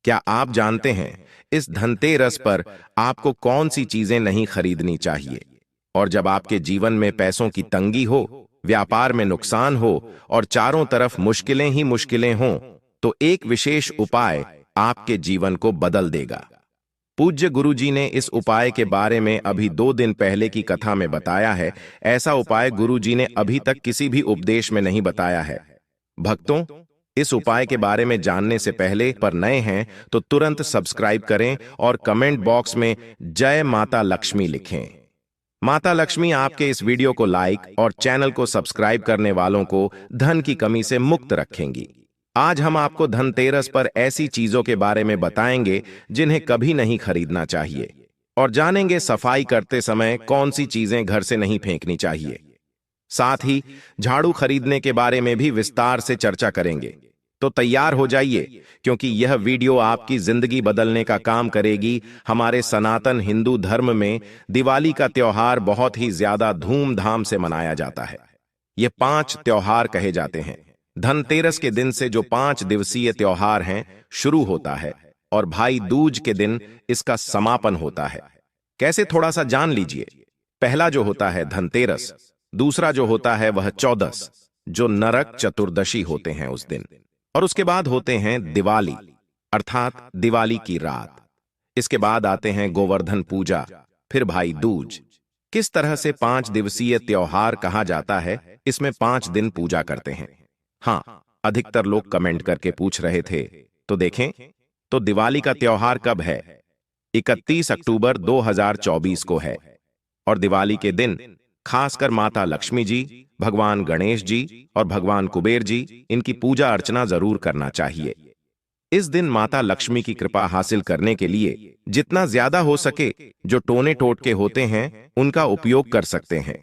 क्या आप जानते हैं इस धनतेरस पर आपको कौन सी चीजें नहीं खरीदनी चाहिए? और जब आपके जीवन में पैसों की तंगी हो, व्यापार में नुकसान हो और चारों तरफ मुश्किलें ही मुश्किलें हों, तो एक विशेष उपाय आपके जीवन को बदल देगा। पूज्य गुरुजी ने इस उपाय के बारे में अभी 2 दिन पहले की कथा में बताया है। ऐसा उपाय गुरुजी ने अभी तक किसी भी उपदेश में नहीं बताया है। भक्तों, इस उपाय के बारे में जानने से पहले पर नए हैं तो तुरंत सब्सक्राइब करें और कमेंट बॉक्स में जय माता लक्ष्मी लिखें। माता लक्ष्मी आपके इस वीडियो को लाइक और चैनल को सब्सक्राइब करने वालों को धन की कमी से मुक्त रखेंगी। आज हम आपको धनतेरस पर ऐसी चीजों के बारे में बताएंगे जिन्हें कभी नहीं खरीदना चाहिए, और जानेंगे सफाई करते समय कौन सी चीजें घर से नहीं फेंकनी चाहिए। साथ ही झाड़ू खरीदने के बारे में भी विस्तार से चर्चा करेंगे। तो तैयार हो जाइए, क्योंकि यह वीडियो आपकी जिंदगी बदलने का काम करेगी। हमारे सनातन हिंदू धर्म में दिवाली का त्योहार बहुत ही ज्यादा धूमधाम से मनाया जाता है। ये 5 त्योहार कहे जाते हैं। धनतेरस के दिन से जो 5 दिवसीय त्योहार हैं शुरू होता है और भाई दूज के दिन इसका समापन होता है। कैसे, थोड़ा सा जान लीजिए। पहला जो होता है धनतेरस, दूसरा जो होता है वह चौदस, जो नरक चतुर्दशी होते हैं उस दिन, और उसके बाद होते हैं दिवाली अर्थात दिवाली की रात। इसके बाद आते हैं गोवर्धन पूजा, फिर भाई दूज। किस तरह से 5 दिवसीय त्योहार कहा जाता है? इसमें 5 दिन पूजा करते हैं। हाँ, अधिकतर लोग कमेंट करके पूछ रहे थे, तो देखें तो दिवाली का त्योहार कब है? 31 अक्टूबर 2024 को है। और दिवाली के दिन खासकर माता लक्ष्मी जी, भगवान गणेश जी और भगवान कुबेर जी, इनकी पूजा अर्चना जरूर करना चाहिए। इस दिन माता लक्ष्मी की कृपा हासिल करने के लिए जितना ज्यादा हो सके जो टोने टोटके होते हैं उनका उपयोग कर सकते हैं।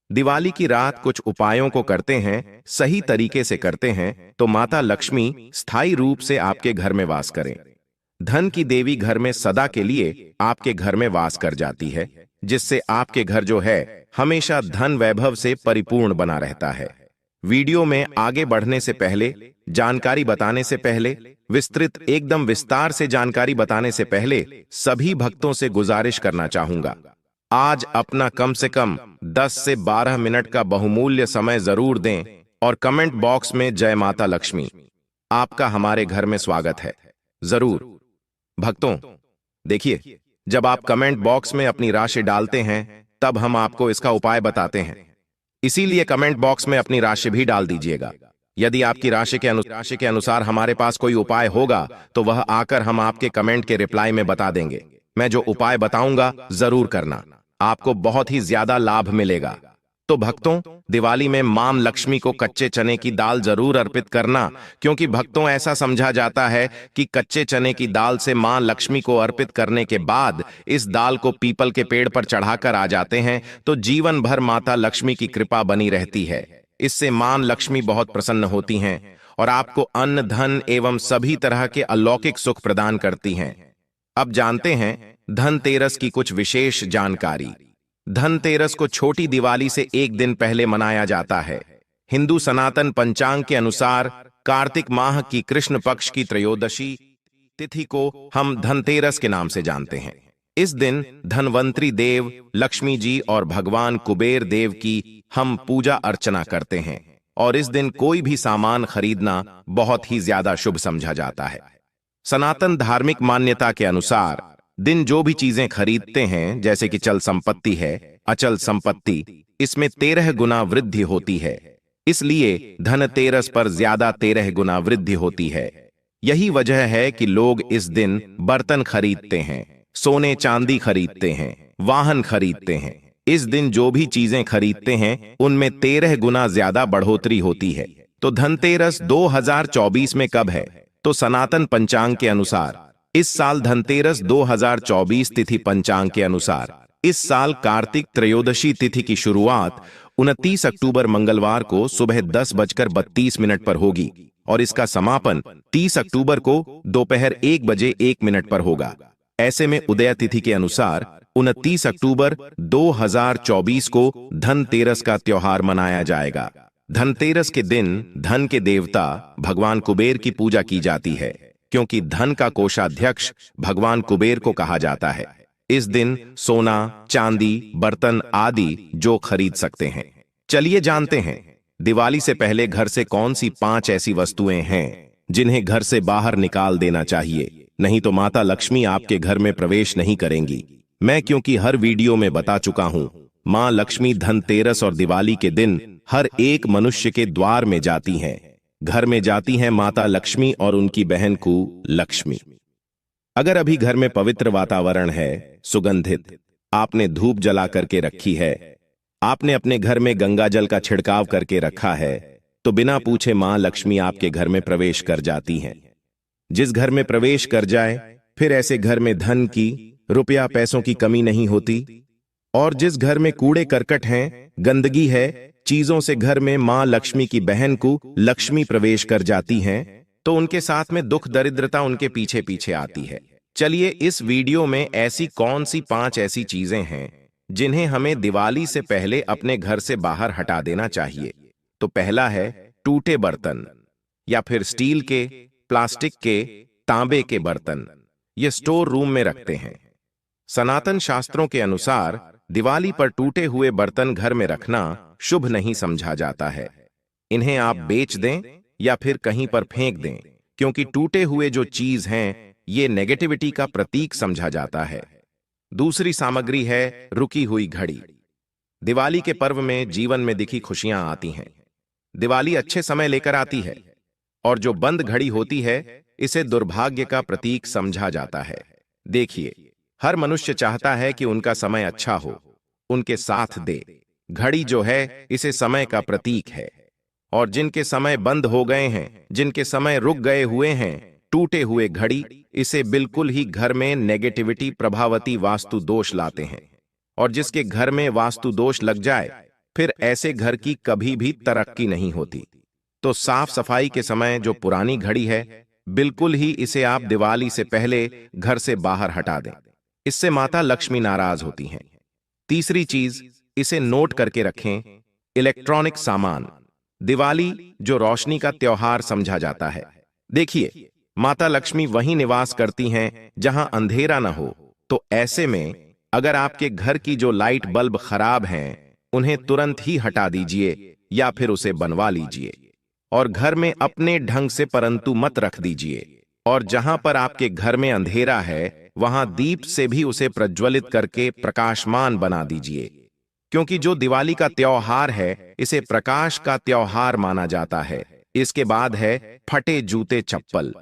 दिवाली की रात कुछ उपायों को करते हैं, सही तरीके से करते हैं तो माता लक्ष्मी स्थायी रूप से आपके घर में वास करें। धन की देवी घर में सदा के लिए आपके घर में वास कर जाती है, जिससे आपके घर जो है हमेशा धन वैभव से परिपूर्ण बना रहता है। वीडियो में आगे बढ़ने से पहले, जानकारी बताने से पहले, विस्तृत एकदम विस्तार से जानकारी बताने से पहले सभी भक्तों से गुजारिश करना चाहूंगा, आज अपना कम से कम 10 से 12 मिनट का बहुमूल्य समय जरूर दें और कमेंट बॉक्स में जय माता लक्ष्मी, आपका हमारे घर में स्वागत है, जरूर। भक्तों, देखिए, जब आप कमेंट बॉक्स में अपनी राशि डालते हैं तब हम आपको इसका उपाय बताते हैं, इसीलिए कमेंट बॉक्स में अपनी राशि भी डाल दीजिएगा। यदि आपकी राशि के अनुसार हमारे पास कोई उपाय होगा तो वह आकर हम आपके कमेंट के रिप्लाई में बता देंगे। मैं जो उपाय बताऊंगा जरूर करना, आपको बहुत ही ज्यादा लाभ मिलेगा। तो भक्तों, दिवाली में मां लक्ष्मी को कच्चे चने की दाल जरूर अर्पित करना, क्योंकि भक्तों ऐसा समझा जाता है कि कच्चे चने की दाल से मां लक्ष्मी को अर्पित करने के बाद इस दाल को पीपल के पेड़ पर चढ़ाकर आ जाते हैं तो जीवन भर माता लक्ष्मी की कृपा बनी रहती है। इससे मां लक्ष्मी बहुत प्रसन्न होती हैं और आपको अन्न, धन एवं सभी तरह के अलौकिक सुख प्रदान करती हैं। अब जानते हैं धनतेरस की कुछ विशेष जानकारी। धनतेरस को छोटी दिवाली से एक दिन पहले मनाया जाता है। हिंदू सनातन पंचांग के अनुसार कार्तिक माह की कृष्ण पक्ष की त्रयोदशी तिथि को हम धनतेरस के नाम से जानते हैं। इस दिन धनवंतरी देव, लक्ष्मी जी और भगवान कुबेर देव की हम पूजा अर्चना करते हैं, और इस दिन कोई भी सामान खरीदना बहुत ही ज्यादा शुभ समझा जाता है। सनातन धार्मिक मान्यता के अनुसार दिन जो भी चीजें खरीदते हैं, जैसे कि चल संपत्ति है, अचल संपत्ति, इसमें 13 गुना वृद्धि होती है। इसलिए धनतेरस पर ज्यादा 13 गुना वृद्धि होती है। यही वजह है कि लोग इस दिन बर्तन खरीदते हैं, सोने चांदी खरीदते हैं, वाहन खरीदते हैं। इस दिन जो भी चीजें खरीदते हैं उनमें 13 गुना ज्यादा बढ़ोतरी होती है। तो धनतेरस 2024 में कब है? तो सनातन पंचांग के अनुसार इस साल धनतेरस 2024 तिथि पंचांग के अनुसार इस साल कार्तिक त्रयोदशी तिथि की शुरुआत 29 अक्टूबर मंगलवार को सुबह 10:32 पर होगी और इसका समापन 30 अक्टूबर को दोपहर 1:01 पर होगा। ऐसे में उदय तिथि के अनुसार 29 अक्टूबर 2024 को धनतेरस का त्योहार मनाया जाएगा। धनतेरस के दिन धन के देवता भगवान कुबेर की पूजा की जाती है। क्योंकि धन का कोषाध्यक्ष भगवान कुबेर को कहा जाता है। इस दिन सोना, चांदी, बर्तन आदि जो खरीद सकते हैं। चलिए जानते हैं दिवाली से पहले घर से कौन सी 5 ऐसी वस्तुएं हैं जिन्हें घर से बाहर निकाल देना चाहिए, नहीं तो माता लक्ष्मी आपके घर में प्रवेश नहीं करेंगी। मैं क्योंकि हर वीडियो में बता चुका हूं, मां लक्ष्मी धनतेरस और दिवाली के दिन हर एक मनुष्य के द्वार में जाती हैं। घर में जाती हैं माता लक्ष्मी और उनकी बहन कु लक्ष्मी। अगर अभी घर में पवित्र वातावरण है, सुगंधित, आपने धूप जला करके रखी है, आपने अपने घर में गंगा जल का छिड़काव करके रखा है, तो बिना पूछे मां लक्ष्मी आपके घर में प्रवेश कर जाती हैं। जिस घर में प्रवेश कर जाए, फिर ऐसे घर में धन की, रुपया पैसों की कमी नहीं होती। और जिस घर में कूड़े करकट हैं, गंदगी है, चीजों से घर में मां लक्ष्मी की बहन को लक्ष्मी प्रवेश कर जाती हैं, तो उनके साथ में दुख दरिद्रता उनके पीछे पीछे आती है। चलिए इस वीडियो में ऐसी कौन सी 5 ऐसी चीजें हैं जिन्हें हमें दिवाली से पहले अपने घर से बाहर हटा देना चाहिए। तो पहला है टूटे बर्तन, या फिर स्टील के, प्लास्टिक के, तांबे के बर्तन। ये स्टोर रूम में रखते हैं। सनातन शास्त्रों के अनुसार दिवाली पर टूटे हुए बर्तन घर में रखना शुभ नहीं समझा जाता है। इन्हें आप बेच दें या फिर कहीं पर फेंक दें, क्योंकि टूटे हुए जो चीज हैं ये नेगेटिविटी का प्रतीक समझा जाता है। दूसरी सामग्री है रुकी हुई घड़ी। दिवाली के पर्व में जीवन में दिखी खुशियां आती हैं। दिवाली अच्छे समय लेकर आती है, और जो बंद घड़ी होती है इसे दुर्भाग्य का प्रतीक समझा जाता है। देखिए, हर मनुष्य चाहता है कि उनका समय अच्छा हो, उनके साथ दे। घड़ी जो है इसे समय का प्रतीक है, और जिनके समय बंद हो गए हैं, जिनके समय रुक गए हुए हैं, टूटे हुए घड़ी, इसे बिल्कुल ही घर में नेगेटिविटी प्रभावती वास्तु दोष लाते हैं। और जिसके घर में वास्तु दोष लग जाए, फिर ऐसे घर की कभी भी तरक्की नहीं होती। तो साफ सफाई के समय जो पुरानी घड़ी है, बिल्कुल ही इसे आप दिवाली से पहले घर से बाहर हटा दें। इससे माता लक्ष्मी नाराज होती हैं। तीसरी चीज, इसे नोट करके रखें, इलेक्ट्रॉनिक सामान। दिवाली जो रोशनी का त्योहार समझा जाता है। देखिए, माता लक्ष्मी वहीं निवास करती हैं जहां अंधेरा न हो। तो ऐसे में अगर आपके घर की जो लाइट बल्ब खराब हैं, उन्हें तुरंत ही हटा दीजिए या फिर उसे बनवा लीजिए। और घर में अपने ढंग से परंतु मत रख दीजिए। और जहां पर आपके घर में अंधेरा है, वहां दीप से भी उसे प्रज्वलित करके प्रकाशमान बना दीजिए। क्योंकि जो दिवाली का त्योहार है, इसे प्रकाश का त्योहार माना जाता है। इसके बाद है फटे जूते चप्पल।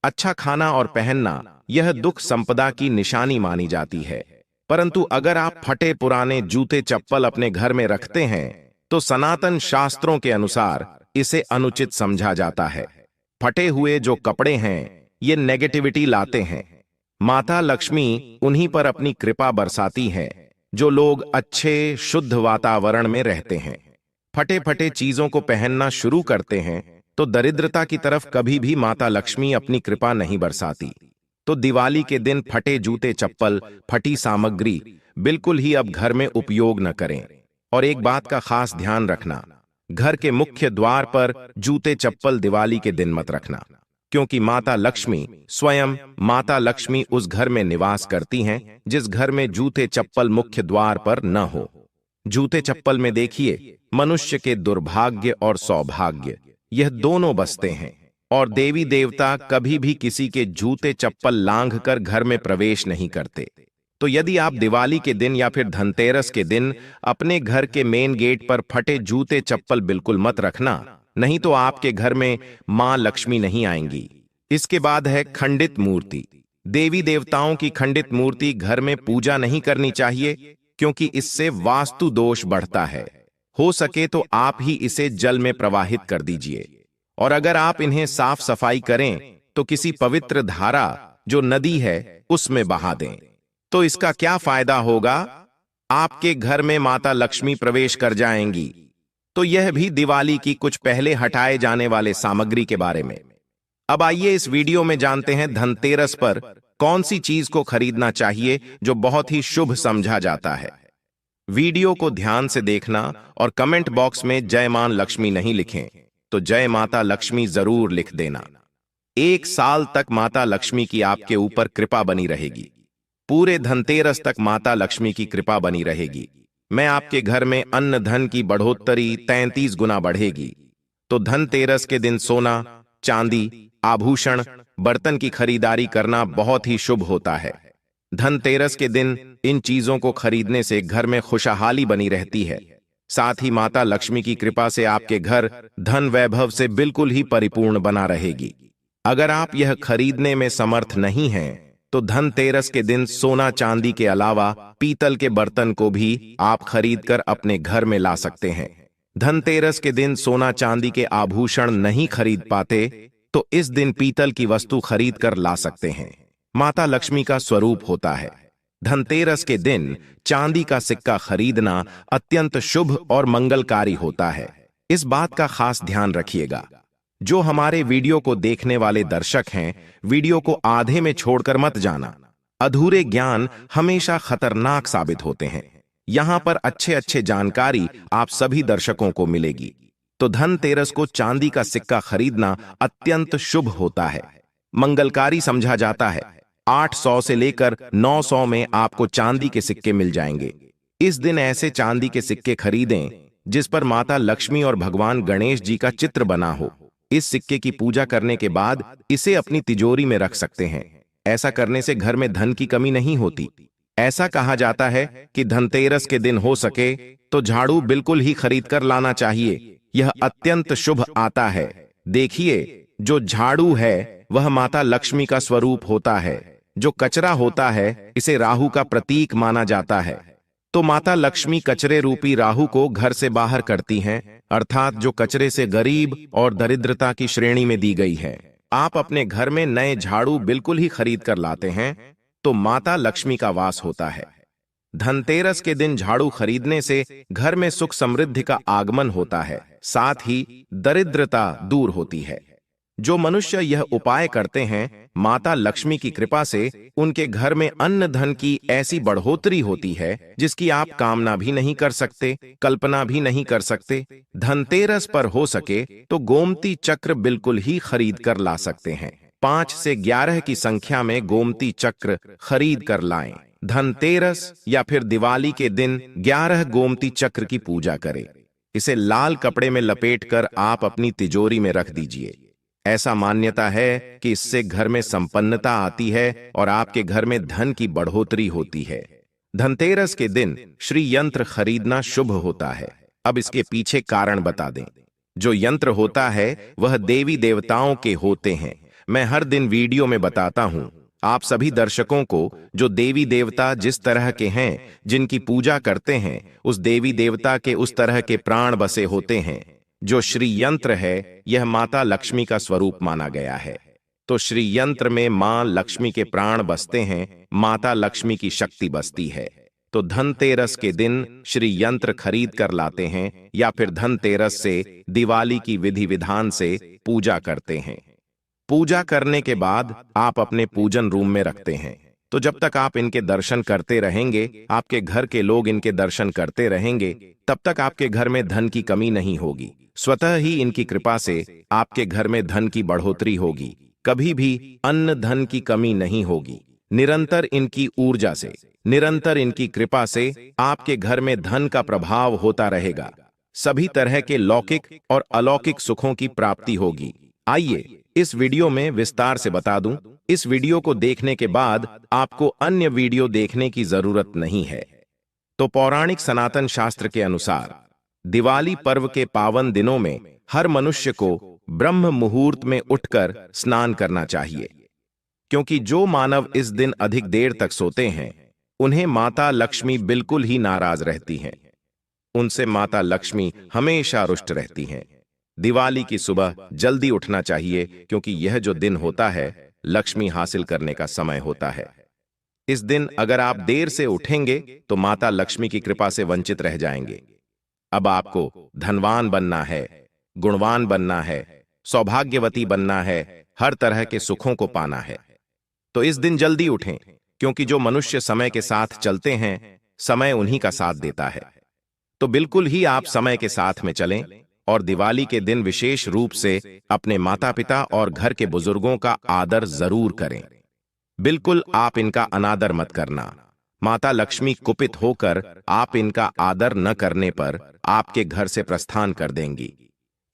अच्छा खाना और पहनना यह दुख संपदा की निशानी मानी जाती है, परंतु अगर आप फटे पुराने जूते चप्पल अपने घर में रखते हैं, तो सनातन शास्त्रों के अनुसार इसे अनुचित समझा जाता है। फटे हुए जो कपड़े हैं, ये नेगेटिविटी लाते हैं। माता लक्ष्मी उन्हीं पर अपनी कृपा बरसाती है जो लोग अच्छे शुद्ध वातावरण में रहते हैं। फटे फटे चीजों को पहनना शुरू करते हैं तो दरिद्रता की तरफ कभी भी माता लक्ष्मी अपनी कृपा नहीं बरसाती। तो दिवाली के दिन फटे जूते चप्पल, फटी सामग्री बिल्कुल ही अब घर में उपयोग न करें। और एक बात का खास ध्यान रखना, घर के मुख्य द्वार पर जूते चप्पल दिवाली के दिन मत रखना, क्योंकि माता लक्ष्मी स्वयं माता लक्ष्मी उस घर में निवास करती हैं जिस घर में जूते चप्पल मुख्य द्वार पर न हो। जूते चप्पल में देखिए, मनुष्य के दुर्भाग्य और सौभाग्य यह दोनों बसते हैं, और देवी देवता कभी भी किसी के जूते चप्पल लांघ कर घर में प्रवेश नहीं करते। तो यदि आप दिवाली के दिन या फिर धनतेरस के दिन अपने घर के मेन गेट पर फटे जूते चप्पल बिल्कुल मत रखना, नहीं तो आपके घर में मां लक्ष्मी नहीं आएंगी। इसके बाद है खंडित मूर्ति। देवी देवताओं की खंडित मूर्ति घर में पूजा नहीं करनी चाहिए, क्योंकि इससे वास्तु दोष बढ़ता है। हो सके तो आप ही इसे जल में प्रवाहित कर दीजिए, और अगर आप इन्हें साफ सफाई करें तो किसी पवित्र धारा जो नदी है उसमें बहा दें। तो इसका क्या फायदा होगा? आपके घर में माता लक्ष्मी प्रवेश कर जाएंगी। तो यह भी दिवाली की कुछ पहले हटाए जाने वाले सामग्री के बारे में। अब आइए इस वीडियो में जानते हैं धनतेरस पर कौन सी चीज को खरीदना चाहिए जो बहुत ही शुभ समझा जाता है। वीडियो को ध्यान से देखना और कमेंट बॉक्स में जय मां लक्ष्मी नहीं लिखें तो जय माता लक्ष्मी जरूर लिख देना। 1 साल तक माता लक्ष्मी की आपके ऊपर कृपा बनी रहेगी। पूरे धनतेरस तक माता लक्ष्मी की कृपा बनी रहेगी। मैं आपके घर में अन्न धन की बढ़ोत्तरी 33 गुना बढ़ेगी। तो धनतेरस के दिन सोना, चांदी, आभूषण, बर्तन की खरीदारी करना बहुत ही शुभ होता है। धनतेरस के दिन इन चीजों को खरीदने से घर में खुशहाली बनी रहती है। साथ ही माता लक्ष्मी की कृपा से आपके घर धन वैभव से बिल्कुल ही परिपूर्ण बना रहेगी। अगर आप यह खरीदने में समर्थ नहीं हैं, तो धनतेरस के दिन सोना चांदी के अलावा पीतल के बर्तन को भी आप खरीदकर अपने घर में ला सकते हैं। धनतेरस के दिन सोना चांदी के आभूषण नहीं खरीद पाते, तो इस दिन पीतल की वस्तु खरीद कर ला सकते हैं। माता लक्ष्मी का स्वरूप होता है। धनतेरस के दिन चांदी का सिक्का खरीदना अत्यंत शुभ और मंगलकारी होता है। इस बात का खास ध्यान रखिएगा। जो हमारे वीडियो को देखने वाले दर्शक हैं, वीडियो को आधे में छोड़कर मत जाना। अधूरे ज्ञान हमेशा खतरनाक साबित होते हैं। यहां पर अच्छे अच्छे जानकारी आप सभी दर्शकों को मिलेगी। तो धनतेरस को चांदी का सिक्का खरीदना अत्यंत शुभ होता है, मंगलकारी समझा जाता है। 800 से लेकर 900 में आपको चांदी के सिक्के मिल जाएंगे। इस दिन ऐसे चांदी के सिक्के खरीदें जिस पर माता लक्ष्मी और भगवान गणेश जी का चित्र बना हो। इस सिक्के की पूजा करने के बाद इसे अपनी तिजोरी में रख सकते हैं। ऐसा करने से घर में धन की कमी नहीं होती। ऐसा कहा जाता है कि धनतेरस के दिन हो सके तो झाड़ू बिल्कुल ही खरीद कर लाना चाहिए। यह अत्यंत शुभ आता है। देखिए, जो झाड़ू है वह माता लक्ष्मी का स्वरूप होता है। जो कचरा होता है इसे राहु का प्रतीक माना जाता है। तो माता लक्ष्मी कचरे रूपी राहु को घर से बाहर करती हैं, अर्थात जो कचरे से गरीब और दरिद्रता की श्रेणी में दी गई है। आप अपने घर में नए झाड़ू बिल्कुल ही खरीद कर लाते हैं, तो माता लक्ष्मी का वास होता है। धनतेरस के दिन झाड़ू खरीदने से घर में सुख समृद्धि का आगमन होता है, साथ ही दरिद्रता दूर होती है। जो मनुष्य यह उपाय करते हैं, माता लक्ष्मी की कृपा से उनके घर में अन्न धन की ऐसी बढ़ोतरी होती है जिसकी आप कामना भी नहीं कर सकते, कल्पना भी नहीं कर सकते। धनतेरस पर हो सके तो गोमती चक्र बिल्कुल ही खरीद कर ला सकते हैं। 5 से 11 की संख्या में गोमती चक्र खरीद कर लाएं। धनतेरस या फिर दिवाली के दिन 11 गोमती चक्र की पूजा करें। इसे लाल कपड़े में लपेटकर आप अपनी तिजोरी में रख दीजिए। ऐसा मान्यता है कि इससे घर में संपन्नता आती है और आपके घर में धन की बढ़ोतरी होती है। धनतेरस के दिन श्री यंत्र खरीदना शुभ होता है। अब इसके पीछे कारण बता दें। जो यंत्र होता है वह देवी देवताओं के होते हैं। मैं हर दिन वीडियो में बताता हूं आप सभी दर्शकों को, जो देवी देवता जिस तरह के हैं, जिनकी पूजा करते हैं, उस देवी देवता के उस तरह के प्राण बसे होते हैं। जो श्री यंत्र है यह माता लक्ष्मी का स्वरूप माना गया है। तो श्री यंत्र में मां लक्ष्मी के प्राण बसते हैं, माता लक्ष्मी की शक्ति बसती है। तो धनतेरस के दिन श्री यंत्र खरीद कर लाते हैं या फिर धनतेरस से दिवाली की विधि विधान से पूजा करते हैं। पूजा करने के बाद आप अपने पूजन रूम में रखते हैं। तो जब तक आप इनके दर्शन करते रहेंगे, आपके घर के लोग इनके दर्शन करते रहेंगे, तब तक आपके घर में धन की कमी नहीं होगी। स्वतः ही इनकी कृपा से आपके घर में धन की बढ़ोतरी होगी। कभी भी अन्न धन की कमी नहीं होगी। निरंतर इनकी ऊर्जा से, निरंतर इनकी कृपा से आपके घर में धन का प्रभाव होता रहेगा। सभी तरह के लौकिक और अलौकिक सुखों की प्राप्ति होगी। आइए इस वीडियो में विस्तार से बता दूं। इस वीडियो को देखने के बाद आपको अन्य वीडियो देखने की जरूरत नहीं है। तो पौराणिक सनातन शास्त्र के अनुसार दिवाली पर्व के पावन दिनों में हर मनुष्य को ब्रह्म मुहूर्त में उठकर स्नान करना चाहिए, क्योंकि जो मानव इस दिन अधिक देर तक सोते हैं उन्हें माता लक्ष्मी बिल्कुल ही नाराज रहती हैं। उनसे माता लक्ष्मी हमेशा रुष्ट रहती हैं। दिवाली की सुबह जल्दी उठना चाहिए, क्योंकि यह जो दिन होता है लक्ष्मी हासिल करने का समय होता है। इस दिन अगर आप देर से उठेंगे तो माता लक्ष्मी की कृपा से वंचित रह जाएंगे। अब आपको धनवान बनना है, गुणवान बनना है, सौभाग्यवती बनना है, हर तरह के सुखों को पाना है। तो इस दिन जल्दी उठें, क्योंकि जो मनुष्य समय के साथ चलते हैं, समय उन्हीं का साथ देता है। तो बिल्कुल ही आप समय के साथ में चलें और दिवाली के दिन विशेष रूप से अपने माता पिता और घर के बुजुर्गों का आदर जरूर करें। बिल्कुल आप इनका अनादर मत करना। माता लक्ष्मी कुपित होकर आप इनका आदर न करने पर आपके घर से प्रस्थान कर देंगी,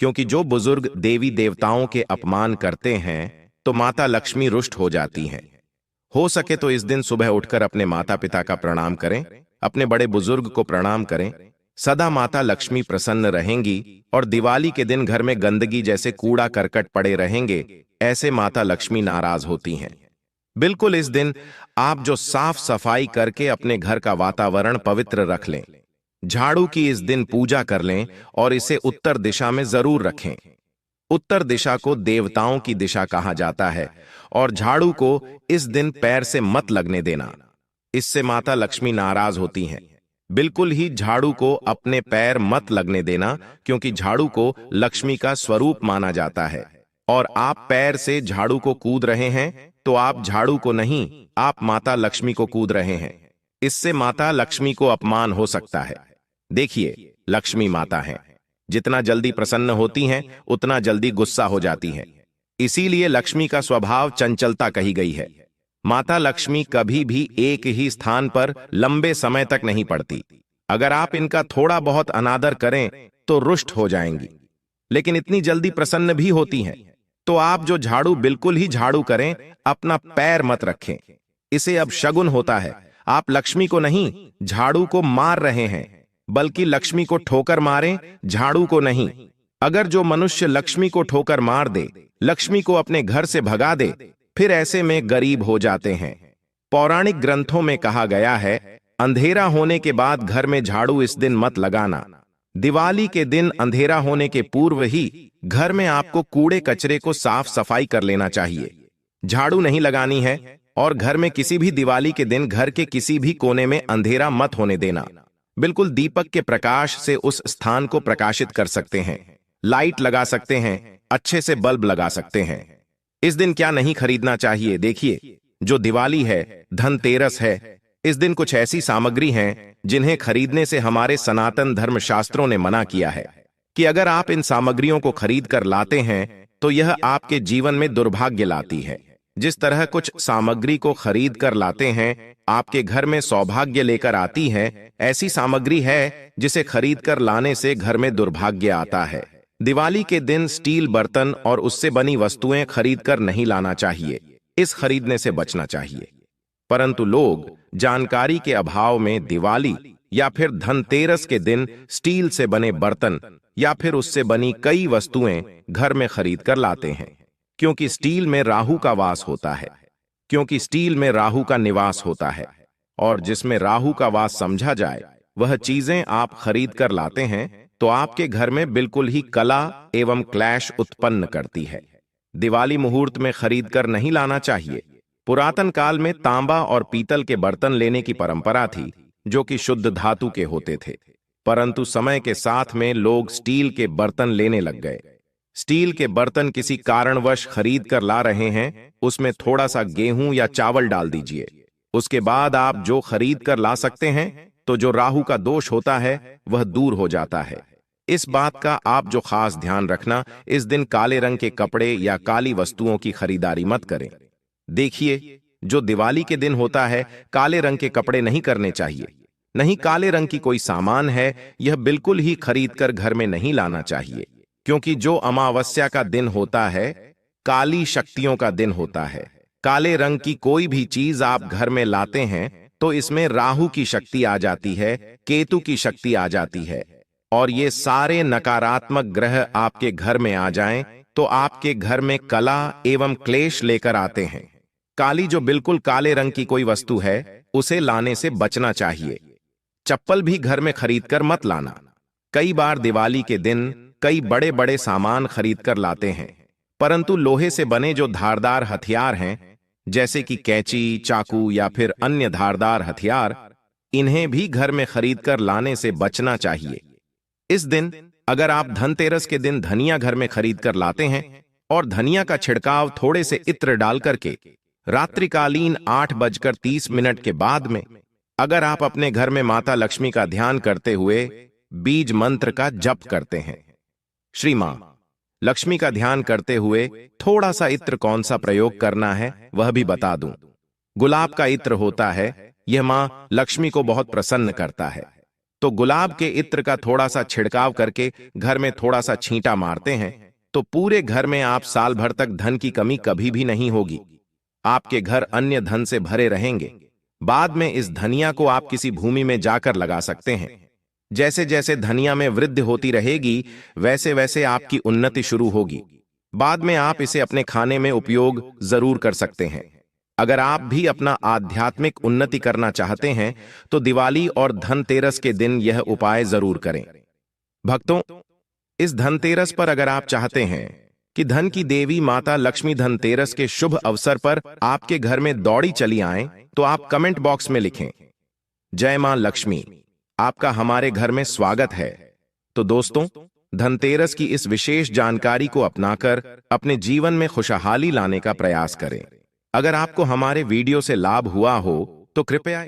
क्योंकि जो बुजुर्ग देवी देवताओं के अपमान करते हैं तो माता लक्ष्मी रुष्ट हो जाती हैं। हो सके तो इस दिन सुबह उठकर अपने माता पिता का प्रणाम करें, अपने बड़े बुजुर्ग को प्रणाम करें। सदा माता लक्ष्मी प्रसन्न रहेंगी और दिवाली के दिन घर में गंदगी जैसे कूड़ा करकट पड़े रहेंगे, ऐसे माता लक्ष्मी नाराज होती हैं। बिल्कुल इस दिन आप जो साफ सफाई करके अपने घर का वातावरण पवित्र रख लें, झाड़ू की इस दिन पूजा कर लें और इसे उत्तर दिशा में जरूर रखें। उत्तर दिशा को देवताओं की दिशा कहा जाता है और झाड़ू को इस दिन पैर से मत लगने देना, इससे माता लक्ष्मी नाराज होती हैं। बिल्कुल ही झाड़ू को अपने पैर मत लगने देना, क्योंकि झाड़ू को लक्ष्मी का स्वरूप माना जाता है और आप पैर से झाड़ू को कूद रहे हैं तो आप झाड़ू को नहीं, आप माता लक्ष्मी को कूद रहे हैं। इससे माता लक्ष्मी को अपमान हो सकता है। देखिए, लक्ष्मी माता है, जितना जल्दी प्रसन्न होती हैं उतना जल्दी गुस्सा हो जाती हैं। इसीलिए लक्ष्मी का स्वभाव चंचलता कही गई है। माता लक्ष्मी कभी भी एक ही स्थान पर लंबे समय तक नहीं पड़ती। अगर आप इनका थोड़ा बहुत अनादर करें तो रुष्ट हो जाएंगी, लेकिन इतनी जल्दी प्रसन्न भी होती हैं। तो आप जो झाड़ू बिल्कुल ही झाड़ू करें, अपना पैर मत रखें। इसे अब शगुन होता है। आप लक्ष्मी को नहीं, झाड़ू को मार रहे हैं, बल्कि लक्ष्मी को ठोकर मारें, झाड़ू को नहीं। अगर जो मनुष्य लक्ष्मी को ठोकर मार दे, लक्ष्मी को अपने घर से भगा दे, फिर ऐसे में गरीब हो जाते हैं। पौराणिक ग्रंथों में कहा गया है, अंधेरा होने के बाद घर में झाड़ू इस दिन मत लगाना। दिवाली के दिन अंधेरा होने के पूर्व ही घर में आपको कूड़े कचरे को साफ सफाई कर लेना चाहिए। झाड़ू नहीं लगानी है और घर में किसी भी दिवाली के दिन घर के किसी भी कोने में अंधेरा मत होने देना। बिल्कुल दीपक के प्रकाश से उस स्थान को प्रकाशित कर सकते हैं, लाइट लगा सकते हैं, अच्छे से बल्ब लगा सकते हैं। इस दिन क्या नहीं खरीदना चाहिए? देखिए, जो दिवाली है, धनतेरस है, इस दिन कुछ ऐसी सामग्री हैं जिन्हें खरीदने से हमारे सनातन धर्म शास्त्रों ने मना किया है कि अगर आप इन सामग्रियों को खरीद कर लाते हैं तो यह आपके जीवन में दुर्भाग्य लाती है। जिस तरह कुछ सामग्री को खरीद कर लाते हैं आपके घर में सौभाग्य लेकर आती है, ऐसी सामग्री है जिसे खरीद कर लाने से घर में दुर्भाग्य आता है। दिवाली के दिन स्टील बर्तन और उससे बनी वस्तुएं खरीद कर नहीं लाना चाहिए, इस खरीदने से बचना चाहिए। परंतु लोग जानकारी के अभाव में दिवाली या फिर धनतेरस के दिन स्टील से बने बर्तन या फिर उससे बनी कई वस्तुएं घर में खरीद कर लाते हैं, क्योंकि स्टील में राहु का वास होता है, क्योंकि स्टील में राहु का निवास होता है, और जिसमें राहु का वास समझा जाए वह चीजें आप खरीद कर लाते हैं तो आपके घर में बिल्कुल ही कला एवं क्लैश उत्पन्न करती है। दिवाली मुहूर्त में खरीद कर नहीं लाना चाहिए। पुरातन काल में तांबा और पीतल के बर्तन लेने की परंपरा थी, जो कि शुद्ध धातु के होते थे, परंतु समय के साथ में लोग स्टील के बर्तन लेने लग गए। स्टील के बर्तन किसी कारणवश खरीद कर ला रहे हैं, उसमें थोड़ा सा गेहूं या चावल डाल दीजिए, उसके बाद आप जो खरीद कर ला सकते हैं तो जो राहु का दोष होता है वह दूर हो जाता है। इस बात का आप जो खास ध्यान रखना, इस दिन काले रंग के कपड़े या काली वस्तुओं की खरीदारी मत करें। देखिए, जो दिवाली के दिन होता है काले रंग के कपड़े नहीं करने चाहिए, नहीं काले रंग की कोई सामान है यह बिल्कुल ही खरीद कर घर में नहीं लाना चाहिए, क्योंकि जो अमावस्या का दिन होता है काली शक्तियों का दिन होता है। काले रंग की कोई भी चीज आप घर में लाते हैं तो इसमें राहु की शक्ति आ जाती है, केतु की शक्ति आ जाती है, और ये सारे नकारात्मक ग्रह आपके घर में आ जाएं तो आपके घर में कला एवं क्लेश लेकर आते हैं। काली जो बिल्कुल काले रंग की कोई वस्तु है उसे लाने से बचना चाहिए। चप्पल भी घर में खरीदकर मत लाना। कई बार दिवाली के दिन कई बड़े बड़े सामान खरीद कर लाते हैं, परंतु लोहे से बने जो धारदार हथियार हैं जैसे कि कैंची, चाकू या फिर अन्य धारदार हथियार, इन्हें भी घर में खरीद कर लाने से बचना चाहिए। इस दिन अगर आप धनतेरस के दिन धनिया घर में खरीद कर लाते हैं और धनिया का छिड़काव थोड़े से इत्र डाल करके रात्रिकालीन 8:30 के बाद में अगर आप अपने घर में माता लक्ष्मी का ध्यान करते हुए बीज मंत्र का जप करते हैं श्री मां लक्ष्मी का ध्यान करते हुए थोड़ा सा इत्र कौन सा प्रयोग करना है वह भी बता दूं। गुलाब का इत्र होता है, यह मां लक्ष्मी को बहुत प्रसन्न करता है। तो गुलाब के इत्र का थोड़ा सा छिड़काव करके घर में थोड़ा सा छींटा मारते हैं तो पूरे घर में आप साल भर तक धन की कमी कभी भी नहीं होगी। आपके घर अन्य धन से भरे रहेंगे। बाद में इस धनिया को आप किसी भूमि में जाकर लगा सकते हैं। जैसे जैसे धनिया में वृद्धि होती रहेगी वैसे वैसे आपकी उन्नति शुरू होगी। बाद में आप इसे अपने खाने में उपयोग जरूर कर सकते हैं। अगर आप भी अपना आध्यात्मिक उन्नति करना चाहते हैं तो दिवाली और धनतेरस के दिन यह उपाय जरूर करें। भक्तों, इस धनतेरस पर अगर आप चाहते हैं कि धन की देवी माता लक्ष्मी धनतेरस के शुभ अवसर पर आपके घर में दौड़ी चली आए तो आप कमेंट बॉक्स में लिखें, जय मां लक्ष्मी, आपका हमारे घर में स्वागत है। तो दोस्तों, धनतेरस की इस विशेष जानकारी को अपनाकर अपने जीवन में खुशहाली लाने का प्रयास करें। अगर आपको हमारे वीडियो से लाभ हुआ हो तो कृपया